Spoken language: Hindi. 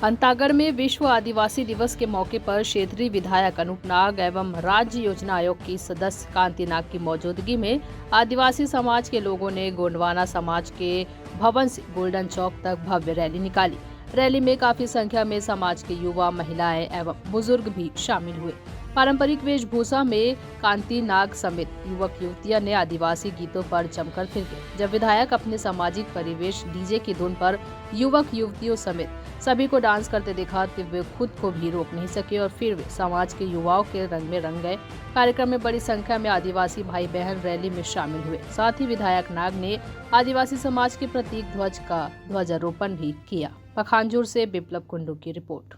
अंतागढ़ में विश्व आदिवासी दिवस के मौके पर क्षेत्रीय विधायक अनूप नाग एवं राज्य योजना आयोग की सदस्य कांति नाग की मौजूदगी में आदिवासी समाज के लोगों ने गोंडवाना समाज के भवन से गोल्डन चौक तक भव्य रैली निकाली। रैली में काफी संख्या में समाज के युवा, महिलाएं एवं बुजुर्ग भी शामिल हुए। पारंपरिक वेशभूषा में कांति नाग समेत युवक युवतियां ने आदिवासी गीतों पर जमकर थिरके। जब विधायक अपने सामाजिक परिवेश डीजे की धुन पर युवक युवतियों समेत सभी को डांस करते देखा तो वे खुद को भी रोक नहीं सके और फिर वे समाज के युवाओं के रंग में रंग गए। कार्यक्रम में बड़ी संख्या में आदिवासी भाई बहन रैली में शामिल हुए। साथ ही विधायक नाग ने आदिवासी समाज के प्रतीक ध्वज का ध्वजारोपण भी किया। पखांजूर से बिप्लब कुंडू की रिपोर्ट।